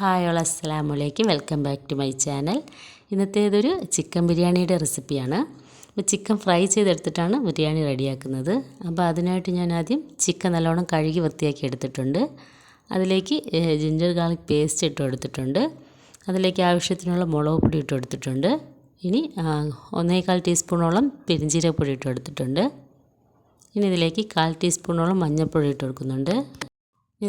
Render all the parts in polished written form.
Hi all അസ്സലാമു അലൈക്കും. Welcome back to my channel. ഇന്നത്തേതൊരു ചിക്കൻ ബിരിയാണിയുടെ റെസിപ്പിയാണ്. അപ്പോൾ ചിക്കൻ ഫ്രൈ ചെയ്തെടുത്തിട്ടാണ് ബിരിയാണി റെഡിയാക്കുന്നത്. അപ്പോൾ അതിനായിട്ട് ഞാൻ ആദ്യം ചിക്കൻ നല്ലോണം കഴുകി വൃത്തിയാക്കി എടുത്തിട്ടുണ്ട്. അതിലേക്ക് ജിഞ്ചർ ഗാർലിക് പേസ്റ്റ് ഇട്ട് കൊടുത്തിട്ടുണ്ട്. അതിലേക്ക് ആവശ്യത്തിനുള്ള മുളക് പൊടി ഇട്ട് കൊടുത്തിട്ടുണ്ട്. ഇനി 1.25 ടീസ്പൂണോളം പെരിഞ്ജീരകപ്പൊടി ഇട്ട് കൊടുത്തിട്ടുണ്ട്. ഇനി ഇതിലേക്ക് 1/4 ടീസ്പൂണോളം മഞ്ഞൾപ്പൊടി ഇട്ട് കൊടുക്കുന്നുണ്ട്.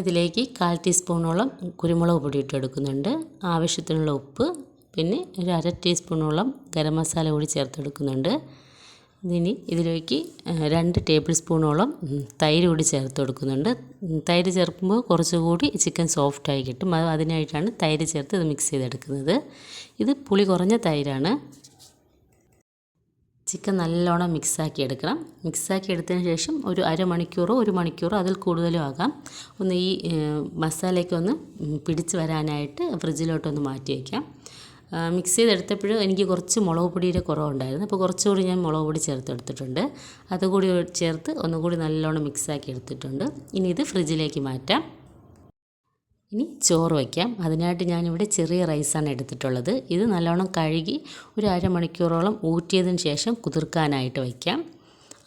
ഇതിലേക്ക് 1/4 ടീസ്പൂണോളം കുരുമുളക് പൊടി ഇട്ട് കൊടുക്കുന്നുണ്ട്. ആവശ്യത്തിനുള്ള ഉപ്പ്, പിന്നെ ഒരു 1/2 ടീസ്പൂണോളം ഗരം മസാല കൂടി ചേർത്തെടുക്കുന്നുണ്ട്. ഇനി ഇതിലേക്ക് 2 ടേബിൾ സ്പൂണോളം തൈര് കൂടി ചേർത്ത് കൊടുക്കുന്നുണ്ട്. തൈര് ചേർക്കുമ്പോൾ കുറച്ചുകൂടി ചിക്കൻ സോഫ്റ്റായി കിട്ടും. അതിനായിട്ടാണ് തൈര് ചേർത്ത് ഇത് മിക്സ് ചെയ്തെടുക്കുന്നത്. ഇത് പുളി കുറഞ്ഞ തൈരാണ്. ചിക്കൻ നല്ലോണം മിക്സാക്കി എടുക്കണം. മിക്സാക്കി എടുത്തതിന് ശേഷം ഒരു അരമണിക്കൂറോ 1 മണിക്കൂറോ അതിൽ കൂടുതലും ആകാം. ഒന്ന് ഈ മസാലയ്ക്കൊന്ന് പിടിച്ച് വരാനായിട്ട് ഫ്രിഡ്ജിലോട്ടൊന്ന് മാറ്റി വയ്ക്കാം. മിക്സ് ചെയ്തെടുത്തപ്പോൾ എനിക്ക് കുറച്ച് മുളക് പൊടിയുടെ കുറവുണ്ടായിരുന്നു. അപ്പോൾ കുറച്ചുകൂടി ഞാൻ മുളക് പൊടി ചേർത്തെടുത്തിട്ടുണ്ട്. അതുകൂടി ചേർത്ത് ഒന്നുകൂടി നല്ലോണം മിക്സാക്കി എടുത്തിട്ടുണ്ട്. ഇനി ഇത് ഫ്രിഡ്ജിലേക്ക് മാറ്റാം. ഇനി ചോറ് വയ്ക്കാം. അതിനായിട്ട് ഞാനിവിടെ ചെറിയ റൈസാണ് എടുത്തിട്ടുള്ളത്. ഇത് നല്ലോണം കഴുകി ഒരു അരമണിക്കൂറോളം ഊറ്റിയതിന് ശേഷം കുതിർക്കാനായിട്ട് വയ്ക്കാം.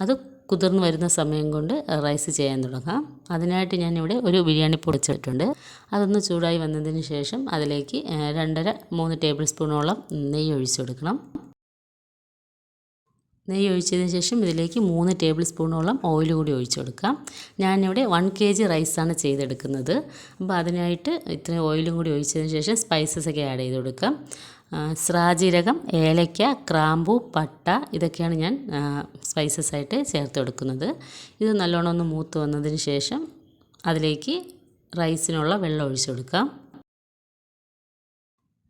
അത് കുതിർന്ന് വരുന്ന സമയം കൊണ്ട് റൈസ് ചെയ്യാൻ തുടങ്ങാം. അതിനായിട്ട് ഞാനിവിടെ ഒരു ബിരിയാണി പൊടിച്ചിട്ടുണ്ട്. അതൊന്ന് ചൂടായി വന്നതിന് ശേഷം അതിലേക്ക് 2.5-3 ടേബിൾ സ്പൂണോളം നെയ്യ് ഒഴിച്ചു കൊടുക്കണം. നെയ്യ് ഒഴിച്ചതിന് ശേഷം ഇതിലേക്ക് 3 ടേബിൾ സ്പൂണോളം ഓയിൽ കൂടി ഒഴിച്ചു കൊടുക്കാം. ഞാനിവിടെ 1 kg റൈസാണ് ചെയ്തെടുക്കുന്നത്. അപ്പോൾ അതിനായിട്ട് ഇത്രയും ഓയിലും കൂടി ഒഴിച്ചതിന് ശേഷം സ്പൈസസൊക്കെ ആഡ് ചെയ്ത് കൊടുക്കാം. സ്രാജീരകം, ഏലക്ക, ഗ്രാമ്പൂ, പട്ട ഇതൊക്കെയാണ് ഞാൻ സ്പൈസസ് ആയിട്ട് ചേർത്ത് കൊടുക്കുന്നത്. ഇത് നല്ലോണം ഒന്ന് മൂത്ത് വന്നതിന് ശേഷം അതിലേക്ക് റൈസിനുള്ള വെള്ളം ഒഴിച്ചു കൊടുക്കാം.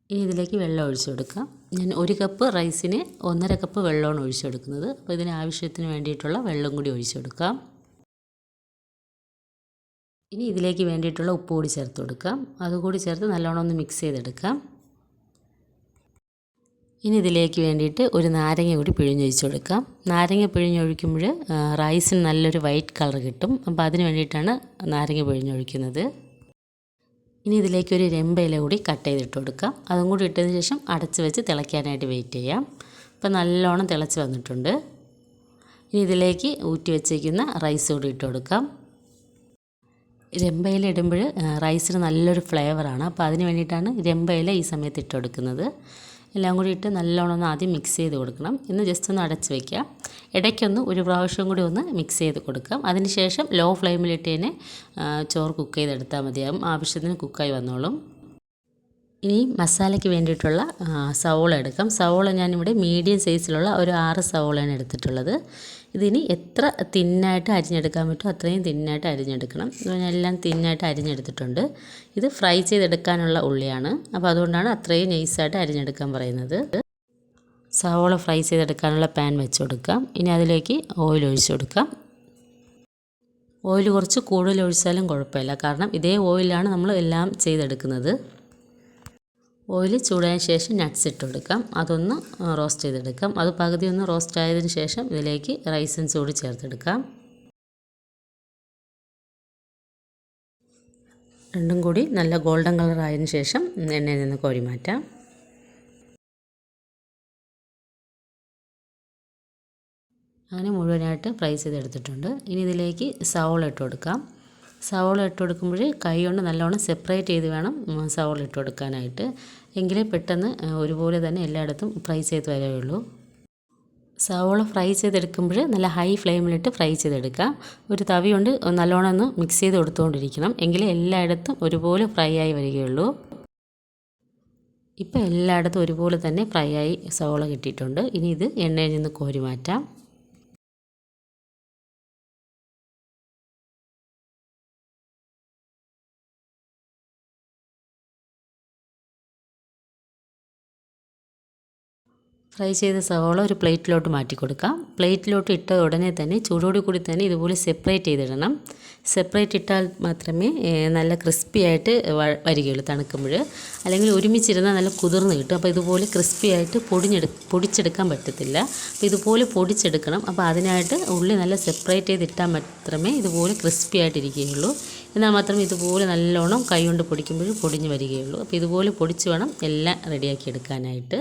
ഇനി ഇതിലേക്ക് വെള്ളം ഒഴിച്ചു കൊടുക്കാം. ഞാൻ 1 കപ്പ് റൈസിന് 1.5 കപ്പ് വെള്ളമാണ് ഒഴിച്ചു കൊടുക്കുന്നത്. അപ്പോൾ ഇതിന് ആവശ്യത്തിന് വേണ്ടിയിട്ടുള്ള വെള്ളം കൂടി ഒഴിച്ചു കൊടുക്കാം. ഇനി ഇതിലേക്ക് വേണ്ടിയിട്ടുള്ള ഉപ്പ് കൂടി ചേർത്ത് കൊടുക്കാം. അതുകൂടി ചേർത്ത് നല്ലോണം ഒന്ന് മിക്സ് ചെയ്തെടുക്കാം. ഇനി ഇതിലേക്ക് വേണ്ടിയിട്ട് ഒരു നാരങ്ങ കൂടി പിഴിഞ്ഞൊഴിച്ച് കൊടുക്കാം. നാരങ്ങ പിഴിഞ്ഞൊഴിക്കുമ്പോൾ റൈസിന് നല്ലൊരു വൈറ്റ് കളർ കിട്ടും. അപ്പോൾ അതിന് വേണ്ടിയിട്ടാണ് നാരങ്ങ പിഴിഞ്ഞൊഴിക്കുന്നത്. ഇനി ഇതിലേക്ക് ഒരു രമ്പയില കൂടി കട്ട് ചെയ്തിട്ട് കൊടുക്കാം. അതും കൂടി ഇട്ടതിന് ശേഷം അടച്ച് വെച്ച് തിളയ്ക്കാനായിട്ട് വെയിറ്റ് ചെയ്യാം. ഇപ്പോൾ നല്ലോണം തിളച്ച് വന്നിട്ടുണ്ട്. ഇനി ഇതിലേക്ക് ഊറ്റി വെച്ചിരിക്കുന്ന റൈസ് കൂടി ഇട്ട് കൊടുക്കാം. രമ്പയില ഇടുമ്പോൾ റൈസിന് നല്ലൊരു ഫ്ലേവറാണ്. അപ്പോൾ അതിന് വേണ്ടിയിട്ടാണ് രമ്പയില ഈ സമയത്ത് ഇട്ട് കൊടുക്കുന്നത്. എല്ലാം കൂടി ഇട്ട് നല്ലോണം ഒന്ന് ആദ്യം മിക്സ് ചെയ്ത് കൊടുക്കണം. ഇന്ന് ജസ്റ്റ് ഒന്ന് അടച്ച് വയ്ക്കാം. ഇടയ്ക്കൊന്ന് ഒരു പ്രാവശ്യം കൂടി ഒന്ന് മിക്സ് ചെയ്ത് കൊടുക്കാം. അതിനുശേഷം ലോ ഫ്ലെയിമിലിട്ട് തന്നെ ചോറ് കുക്ക് ചെയ്തെടുത്താൽ മതിയാകും. ആവശ്യത്തിന് കുക്കായി വന്നോളും. ഇനി മസാലയ്ക്ക് വേണ്ടിയിട്ടുള്ള സവോള എടുക്കാം. സവോള ഞാനിവിടെ മീഡിയം സൈസിലുള്ള ഒരു 6 സവോളയാണ് എടുത്തിട്ടുള്ളത്. ഇതിനി എത്ര തിന്നായിട്ട് അരിഞ്ഞെടുക്കാൻ പറ്റുമോ അത്രയും തിന്നായിട്ട് അരിഞ്ഞെടുക്കണം. ഞാൻ എല്ലാം തിന്നായിട്ട് അരിഞ്ഞെടുത്തിട്ടുണ്ട്. ഇത് ഫ്രൈ ചെയ്തെടുക്കാനുള്ള ഉള്ളിയാണ്. അപ്പോൾ അതുകൊണ്ടാണ് അത്രയും നൈസായിട്ട് അരിഞ്ഞെടുക്കാൻ പറയുന്നത്. സവോള ഫ്രൈ ചെയ്തെടുക്കാനുള്ള പാൻ വെച്ച് കൊടുക്കാം. ഇനി അതിലേക്ക് ഓയിൽ ഒഴിച്ച് കൊടുക്കാം. ഓയിൽ കുറച്ച് കൂടുതൽ ഒഴിച്ചാലും കുഴപ്പമില്ല. കാരണം ഇതേ ഓയിലാണ് നമ്മൾ എല്ലാം ചെയ്തെടുക്കുന്നത്. ഓയിൽ ചൂടായതിന് ശേഷം നട്ട്സ് ഇട്ട് കൊടുക്കാം. അതൊന്ന് റോസ്റ്റ് ചെയ്തെടുക്കാം. അത് പകുതി ഒന്ന് റോസ്റ്റ് ആയതിനു ശേഷം ഇതിലേക്ക് റൈസൻസ് കൂടി ചേർത്തെടുക്കാം. രണ്ടും കൂടി നല്ല ഗോൾഡൻ കളർ ആയതിനു ശേഷം എണ്ണയിൽ നിന്ന് കോരി മാറ്റാം. അങ്ങനെ മുഴുവനായിട്ട് ഫ്രൈ ചെയ്തെടുത്തിട്ടുണ്ട്. ഇനി ഇതിലേക്ക് സവോള ഇട്ട് കൊടുക്കാം. സവോള ഇട്ട് കൊടുക്കുമ്പോൾ കൈ കൊണ്ട് നല്ലോണം സെപ്പറേറ്റ് ചെയ്ത് വേണം സവോള ഇട്ട് കൊടുക്കാനായിട്ട്. എങ്കിലേ പെട്ടെന്ന് ഒരുപോലെ തന്നെ എല്ലായിടത്തും ഫ്രൈ ചെയ്ത് വരികയുള്ളൂ. സവോള ഫ്രൈ ചെയ്തെടുക്കുമ്പോൾ നല്ല ഹൈ ഫ്ലെയിമിലിട്ട് ഫ്രൈ ചെയ്തെടുക്കാം. ഒരു തവി കൊണ്ട് നല്ലോണം ഒന്ന് മിക്സ് ചെയ്ത് കൊടുത്തുകൊണ്ടിരിക്കണം. എങ്കിലേ എല്ലായിടത്തും ഒരുപോലെ ഫ്രൈ ആയി വരികയുള്ളൂ. ഇപ്പോൾ എല്ലായിടത്തും ഒരുപോലെ തന്നെ ഫ്രൈ ആയി സവോള കിട്ടിയിട്ടുണ്ട്. ഇനി ഇത് എണ്ണയിൽ നിന്ന് കോരി മാറ്റാം. ഫ്രൈ ചെയ്ത സവോള ഒരു പ്ലേറ്റിലോട്ട് മാറ്റി കൊടുക്കാം. പ്ലേറ്റിലോട്ട് ഇട്ട ഉടനെ തന്നെ ചൂടോട് കൂടി തന്നെ ഇതുപോലെ സെപ്പറേറ്റ് ചെയ്തിടണം. സെപ്പറേറ്റ് ഇട്ടാൽ മാത്രമേ നല്ല ക്രിസ്പി ആയിട്ട് വരികയുള്ളൂ തണുക്കുമ്പോൾ. അല്ലെങ്കിൽ ഒരുമിച്ചിരുന്നാൽ നല്ല കുതിർന്ന് കിട്ടും. അപ്പോൾ ഇതുപോലെ ക്രിസ്പി ആയിട്ട് പൊടിച്ചെടുക്കാൻ പറ്റത്തില്ല. അപ്പോൾ ഇതുപോലെ പൊടിച്ചെടുക്കണം. അപ്പോൾ അതിനായിട്ട് ഉള്ളി നല്ല സെപ്പറേറ്റ് ചെയ്തിട്ടാൽ മാത്രമേ ഇതുപോലെ ക്രിസ്പി ആയിട്ടിരിക്കുകയുള്ളൂ. എന്നാൽ മാത്രമേ ഇതുപോലെ നല്ലോണം കൈ കൊണ്ട് പൊടിക്കുമ്പോൾ പൊടിഞ്ഞ് വരികയുള്ളൂ. അപ്പോൾ ഇതുപോലെ പൊടിച്ച് വേണം എല്ലാം റെഡിയാക്കി എടുക്കാനായിട്ട്.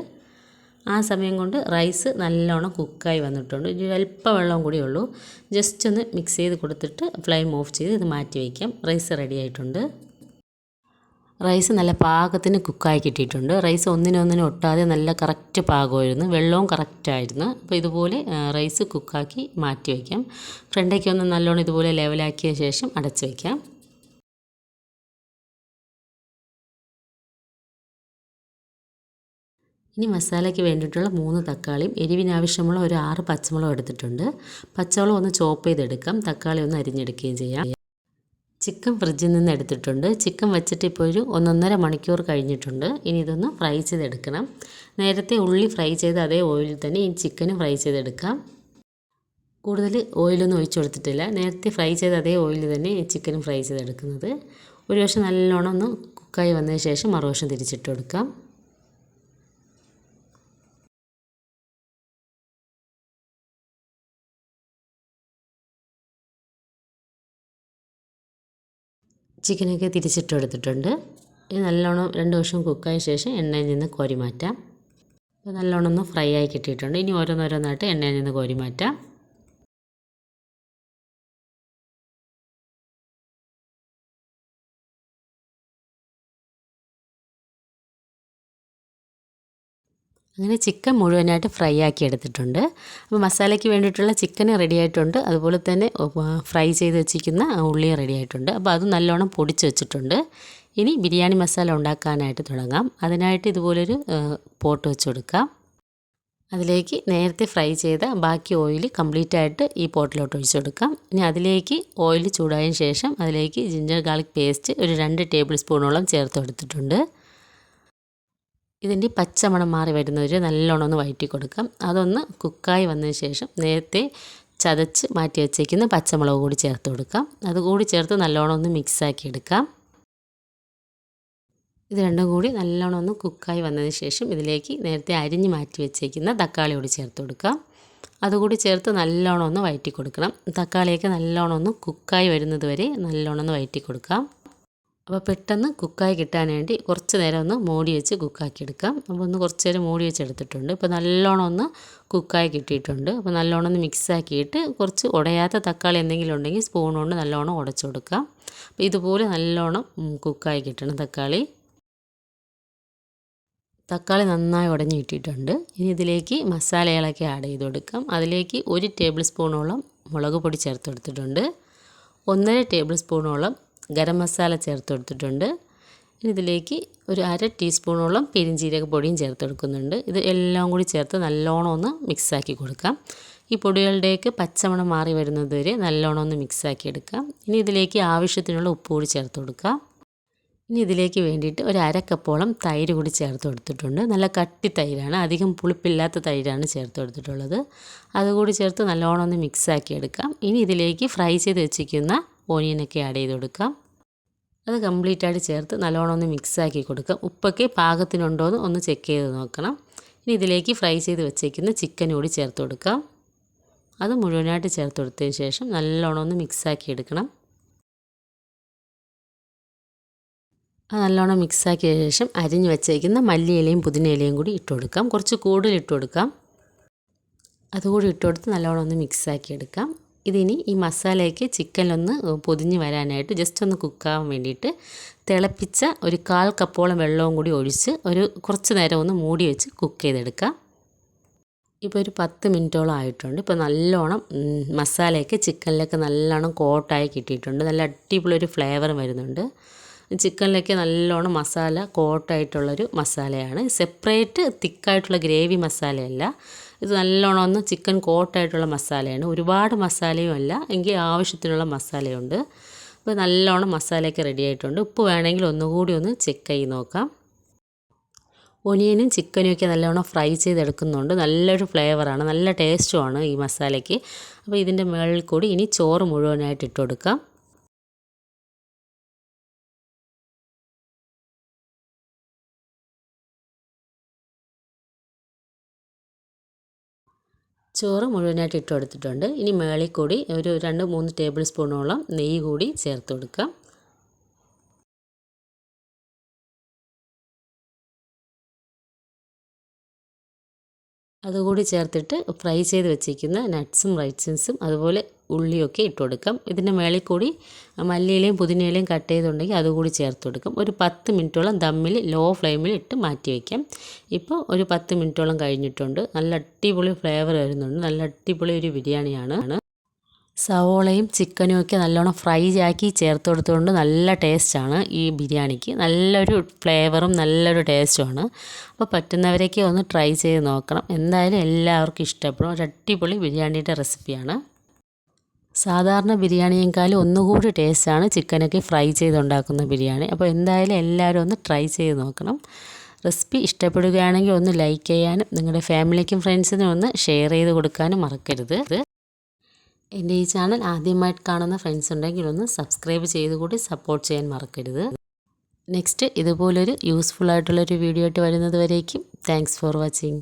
ആ സമയം കൊണ്ട് റൈസ് നല്ലോണം കുക്കായി വന്നിട്ടുണ്ട്. ഒരു അല്പം വെള്ളം കൂടിയേ ഉള്ളൂ. ജസ്റ്റ് ഒന്ന് മിക്സ് ചെയ്ത് കൊടുത്തിട്ട് ഫ്ലെയിം ഓഫ് ചെയ്ത് ഇത് മാറ്റി വയ്ക്കാം. റൈസ് റെഡി ആയിട്ടുണ്ട്. റൈസ് നല്ല പാകത്തിന് കുക്കായി കിട്ടിയിട്ടുണ്ട്. റൈസ് ഒന്നിനൊന്നിനും ഒട്ടാതെ നല്ല കറക്റ്റ് പാകമായിരുന്നു. വെള്ളവും കറക്റ്റായിരുന്നു. അപ്പോൾ ഇതുപോലെ റൈസ് കുക്കാക്കി മാറ്റി വയ്ക്കാം. ഫ്രണ്ടേക്ക് ഒന്ന് നല്ലോണം ഇതുപോലെ ലെവലാക്കിയ ശേഷം അടച്ച് വയ്ക്കാം. ഇനി മസാലയ്ക്ക് വേണ്ടിയിട്ടുള്ള 3 തക്കാളിയും എരിവിനാവശ്യമുള്ള ഒരു 6 പച്ചമുളകും എടുത്തിട്ടുണ്ട്. പച്ചമുളക് ഒന്ന് ചോപ്പ് ചെയ്തെടുക്കാം. തക്കാളി ഒന്ന് അരിഞ്ഞെടുക്കുകയും ചെയ്യാം. ചിക്കൻ ഫ്രിഡ്ജിൽ നിന്ന് എടുത്തിട്ടുണ്ട്. ചിക്കൻ വെച്ചിട്ട് ഇപ്പോൾ ഒരു 1.5 മണിക്കൂർ കഴിഞ്ഞിട്ടുണ്ട്. ഇനി ഇതൊന്ന് ഫ്രൈ ചെയ്തെടുക്കണം. നേരത്തെ ഉള്ളി ഫ്രൈ ചെയ്ത് അതേ ഓയിലിൽ തന്നെ ഈ ചിക്കനും ഫ്രൈ ചെയ്തെടുക്കാം. കൂടുതൽ ഓയിലൊന്നും ഒഴിച്ചു കൊടുത്തിട്ടില്ല. നേരത്തെ ഫ്രൈ ചെയ്ത് അതേ ഓയിലിൽ തന്നെ ഈ ചിക്കനും ഫ്രൈ ചെയ്തെടുക്കുന്നത്. ഒരു വശം നല്ലോണം ഒന്ന് കുക്കായി വന്നതിന് ശേഷം മറുവശം തിരിച്ചിട്ട് കൊടുക്കാം. ചിക്കനൊക്കെ തിരിച്ചിട്ട് എടുത്തിട്ടുണ്ട്. ഇത് നല്ലോണം 2 വശവും കുക്കായ ശേഷം എണ്ണയിൽ നിന്ന് കോരി മാറ്റാം. അപ്പോൾ നല്ലോണം ഒന്ന് ഫ്രൈ ആയി കിട്ടിയിട്ടുണ്ട്. ഇനി ഓരോന്നോരോന്നായിട്ട് എണ്ണയിൽ നിന്ന് കോരി മാറ്റാം. അങ്ങനെ ചിക്കൻ മുഴുവനായിട്ട് ഫ്രൈ ആക്കി എടുത്തിട്ടുണ്ട്. അപ്പോൾ മസാലയ്ക്ക് വേണ്ടിയിട്ടുള്ള ചിക്കൻ റെഡി ആയിട്ടുണ്ട്. അതുപോലെ തന്നെ ഫ്രൈ ചെയ്ത് വെച്ചിരിക്കുന്ന ഉള്ളിയും റെഡി ആയിട്ടുണ്ട്. അപ്പോൾ അത് നല്ലോണം പൊടിച്ച് വെച്ചിട്ടുണ്ട്. ഇനി ബിരിയാണി മസാല ഉണ്ടാക്കാനായിട്ട് തുടങ്ങാം. അതിനായിട്ട് ഇതുപോലൊരു പോട്ട് വെച്ച് കൊടുക്കാം. അതിലേക്ക് നേരത്തെ ഫ്രൈ ചെയ്ത ബാക്കി ഓയിൽ കംപ്ലീറ്റ് ആയിട്ട് ഈ പോട്ടിലോട്ട് ഒഴിച്ച് കൊടുക്കാം. ഇനി അതിലേക്ക് ഓയിൽ ചൂടായതിന് ശേഷം അതിലേക്ക് ജിഞ്ചർ ഗാർലിക് പേസ്റ്റ് ഒരു 2 ടേബിൾ സ്പൂണോളം ചേർത്ത് കൊടുത്തിട്ടുണ്ട്. ഇതിൻ്റെ പച്ചമണം മാറി വരുന്നവരെ നല്ലോണം ഒന്ന് വഴറ്റി കൊടുക്കാം. അതൊന്ന് കുക്കായി വന്നതിന് ശേഷം നേരത്തെ ചതച്ച് മാറ്റി വെച്ചേക്കുന്ന പച്ചമുളക് കൂടി ചേർത്ത് കൊടുക്കാം. അതുകൂടി ചേർത്ത് നല്ലോണം ഒന്ന് മിക്സാക്കി എടുക്കാം. ഇത് രണ്ടും കൂടി നല്ലോണം ഒന്ന് കുക്കായി വന്നതിന് ശേഷം ഇതിലേക്ക് നേരത്തെ അരിഞ്ഞ് മാറ്റി വെച്ചേക്കുന്ന തക്കാളി കൂടി ചേർത്ത് കൊടുക്കാം. അതുകൂടി ചേർത്ത് നല്ലോണം ഒന്ന് വഴറ്റി കൊടുക്കണം. തക്കാളിയൊക്കെ നല്ലോണം ഒന്ന് കുക്കായി വരുന്നത് വരെ നല്ലോണം ഒന്ന് വഴറ്റി കൊടുക്കാം. അപ്പോൾ പെട്ടെന്ന് കുക്കായി കിട്ടാൻ വേണ്ടി കുറച്ച് നേരം ഒന്ന് മൂടി വെച്ച് കുക്കാക്കി എടുക്കാം. അപ്പോൾ ഒന്ന് കുറച്ച് നേരം മൂടി വെച്ച് എടുത്തിട്ടുണ്ട്. ഇപ്പോൾ നല്ലോണം ഒന്ന് കുക്കായി കിട്ടിയിട്ടുണ്ട്. അപ്പോൾ നല്ലോണം ഒന്ന് മിക്സാക്കിയിട്ട് കുറച്ച് ഉടയാത്ത തക്കാളി എന്തെങ്കിലും ഉണ്ടെങ്കിൽ സ്പൂൺ കൊണ്ട് നല്ലോണം ഉടച്ചു കൊടുക്കാം. അപ്പോൾ ഇതുപോലെ നല്ലോണം കുക്കായി കിട്ടണം തക്കാളി. തക്കാളി നന്നായി ഉടഞ്ഞ് കിട്ടിയിട്ടുണ്ട്. ഇനി ഇതിലേക്ക് മസാലകളൊക്കെ ആഡ് ചെയ്ത് കൊടുക്കാം. അതിലേക്ക് 1 ടേബിൾ സ്പൂണോളം മുളക് പൊടി ചേർത്ത് കൊടുത്തിട്ടുണ്ട്. 1.5 ടേബിൾ സ്പൂണോളം ഗരം മസാല ചേർത്ത് കൊടുത്തിട്ടുണ്ട്. ഇതിലേക്ക് ഒരു 1/2 ടീസ്പൂണോളം പെരിഞ്ജീരക പൊടിയും ചേർത്ത് കൊടുക്കുന്നുണ്ട്. ഇത് എല്ലാം കൂടി ചേർത്ത് നല്ലോണം ഒന്ന് മിക്സാക്കി കൊടുക്കാം. ഈ പൊടികളുടെയൊക്കെ പച്ചമണം മാറി വരുന്നത് വരെ നല്ലോണം ഒന്ന് മിക്സാക്കി എടുക്കാം. ഇനി ഇതിലേക്ക് ആവശ്യത്തിനുള്ള ഉപ്പ് കൂടി ചേർത്ത് കൊടുക്കാം. ഇനി ഇതിലേക്ക് വേണ്ടിയിട്ട് ഒരു 1/2 കപ്പോളം തൈര് കൂടി ചേർത്ത് കൊടുത്തിട്ടുണ്ട്. നല്ല കട്ടി തൈരാണ്, അധികം പുളിപ്പില്ലാത്ത തൈരാണ് ചേർത്ത് കൊടുത്തിട്ടുള്ളത്. അതുകൂടി ചേർത്ത് നല്ലോണം ഒന്ന് മിക്സാക്കി എടുക്കാം. ഇനി ഇതിലേക്ക് ഫ്രൈ ചെയ്ത് വെച്ചിരിക്കുന്ന ഓനിയനൊക്കെ ആഡ് ചെയ്ത് കൊടുക്കാം. അത് കംപ്ലീറ്റ് ആയിട്ട് ചേർത്ത് നല്ലോണം ഒന്ന് മിക്സാക്കി കൊടുക്കാം. ഉപ്പൊക്കെ പാകത്തിനുണ്ടോ എന്ന് ഒന്ന് ചെക്ക് ചെയ്ത് നോക്കണം. ഇനി ഇതിലേക്ക് ഫ്രൈ ചെയ്ത് വെച്ചേക്കുന്ന ചിക്കൻ കൂടി ചേർത്ത് കൊടുക്കാം. അത് മുഴുവനായിട്ട് ചേർത്ത് കൊടുത്തതിന് ശേഷം നല്ലോണം ഒന്ന് മിക്സാക്കി എടുക്കണം. അത് നല്ലോണം മിക്സാക്കിയ ശേഷം അരിഞ്ഞ് വെച്ചേക്കുന്ന മല്ലിയിലയും പുതിനയിലയും കൂടി ഇട്ട് കൊടുക്കാം. കുറച്ച് കൂടുതൽ ഇട്ട് കൊടുക്കാം. അതുകൂടി ഇട്ട് കൊടുത്ത് നല്ലോണം ഒന്ന് മിക്സാക്കി എടുക്കാം. ഇതിനി ഈ മസാലയ്ക്ക് ചിക്കനിലൊന്ന് പൊതിഞ്ഞ് വരാനായിട്ട് ജസ്റ്റ് ഒന്ന് കുക്കാവാൻ വേണ്ടിയിട്ട് തിളപ്പിച്ച ഒരു 1/4 കപ്പോളം വെള്ളവും കൂടി ഒഴിച്ച് കുറച്ച് നേരം ഒന്ന് മൂടി വെച്ച് കുക്ക് ചെയ്തെടുക്കാം. ഇപ്പോൾ ഒരു 10 മിനിറ്റോളം ആയിട്ടുണ്ട്. ഇപ്പോൾ നല്ലോണം മസാലയൊക്കെ ചിക്കനിലൊക്കെ നല്ലോണം കോട്ടായി കിട്ടിയിട്ടുണ്ട്. നല്ല അടിപൊളി ഒരു ഫ്ലേവർ വരുന്നുണ്ട്. ചിക്കനിലൊക്കെ നല്ലോണം മസാല കോട്ടായിട്ടുള്ളൊരു മസാലയാണ്. സെപ്പറേറ്റ് തിക്കായിട്ടുള്ള ഗ്രേവി മസാലയല്ല. ഇത് നല്ലോണം ഒന്ന് ചിക്കൻ കോട്ടായിട്ടുള്ള മസാലയാണ്. ഒരുപാട് മസാലയും അല്ല, എങ്കിൽ ആവശ്യത്തിനുള്ള മസാലയുണ്ട്. അപ്പോൾ നല്ലോണം മസാലയൊക്കെ റെഡി ആയിട്ടുണ്ട്. ഉപ്പ് വേണമെങ്കിൽ ഒന്നുകൂടി ഒന്ന് ചെക്ക് ചെയ്ത് നോക്കാം. ഒനിയനും ചിക്കനും ഒക്കെ നല്ലവണ്ണം ഫ്രൈ ചെയ്തെടുക്കുന്നുണ്ട്. നല്ലൊരു ഫ്ലേവറാണ്, നല്ല ടേസ്റ്റുമാണ് ഈ മസാലയ്ക്ക്. അപ്പോൾ ഇതിൻ്റെ മുകളിൽ കൂടി ഇനി ചോറ് മുഴുവനായിട്ട് ഇട്ട് കൊടുക്കാം. ചോറ് മുഴുവനായിട്ട് ഇട്ട് കൊടുത്തിട്ടുണ്ട്. ഇനി മുകളിൽ കൂടി ഒരു 2-3 ടേബിൾ സ്പൂണോളം നെയ്യ് കൂടി ചേർത്ത് കൊടുക്കാം. അതുകൂടി ചേർത്തിട്ട് ഫ്രൈ ചെയ്ത് വെച്ചിരിക്കുന്ന നട്ട്സും റൈസിൻസും അതുപോലെ ഉള്ളിയൊക്കെ ഇട്ട് കൊടുക്കാം. ഇതിൻ്റെ മേളിൽ കൂടി മല്ലിയിലയും പുതിനയിലയും കട്ട് ചെയ്തുണ്ടെങ്കിൽ അതുകൂടി ചേർത്ത് കൊടുക്കും. ഒരു 10 മിനിറ്റോളം ദമ്മിൽ ലോ ഫ്ലെയിമിൽ ഇട്ട് മാറ്റി വയ്ക്കാം. ഇപ്പോൾ ഒരു 10 മിനിറ്റോളം കഴിഞ്ഞിട്ടുണ്ട്. നല്ല അടിപൊളി ഫ്ലേവർ വരുന്നുണ്ട്. നല്ല അടിപൊളി ഒരു ബിരിയാണിയാണ്. സവോളയും ചിക്കനും ഒക്കെ നല്ലോണം ഫ്രൈ ആക്കി ചേർത്ത് കൊടുത്തുകൊണ്ട് നല്ല ടേസ്റ്റാണ് ഈ ബിരിയാണിക്ക്. നല്ലൊരു ഫ്ലേവറും നല്ലൊരു ടേസ്റ്റുമാണ്. അപ്പോൾ പറ്റുന്നവരൊക്കെ ഒന്ന് ട്രൈ ചെയ്ത് നോക്കണം. എന്തായാലും എല്ലാവർക്കും ഇഷ്ടപ്പെടും. ഒരു അടിപൊളി ബിരിയാണിയുടെ റെസിപ്പിയാണ്. സാധാരണ ബിരിയാണിയേക്കാളും ഒന്നുകൂടി ടേസ്റ്റാണ് ചിക്കനൊക്കെ ഫ്രൈ ചെയ്തുണ്ടാക്കുന്ന ബിരിയാണി. അപ്പോൾ എന്തായാലും എല്ലാവരും ഒന്ന് ട്രൈ ചെയ്ത് നോക്കണം. റെസിപ്പി ഇഷ്ടപ്പെടുകയാണെങ്കിൽ ഒന്ന് ലൈക്ക് ചെയ്യാനും നിങ്ങളുടെ ഫാമിലിക്കും ഫ്രണ്ട്സിനും ഒന്ന് ഷെയർ ചെയ്ത് കൊടുക്കാനും മറക്കരുത്. എൻ്റെ ഈ ചാനൽ ആദ്യമായിട്ട് കാണുന്ന ഫ്രണ്ട്സ് ഉണ്ടെങ്കിൽ ഒന്ന് സബ്സ്ക്രൈബ് ചെയ്ത് കൂടി സപ്പോർട്ട് ചെയ്യാൻ മറക്കരുത്. നെക്സ്റ്റ് ഇതുപോലൊരു യൂസ്ഫുൾ ആയിട്ടുള്ളൊരു വീഡിയോ ആയിട്ട് വരുന്നത് വരേക്കും താങ്ക്സ് ഫോർ വാച്ചിങ്.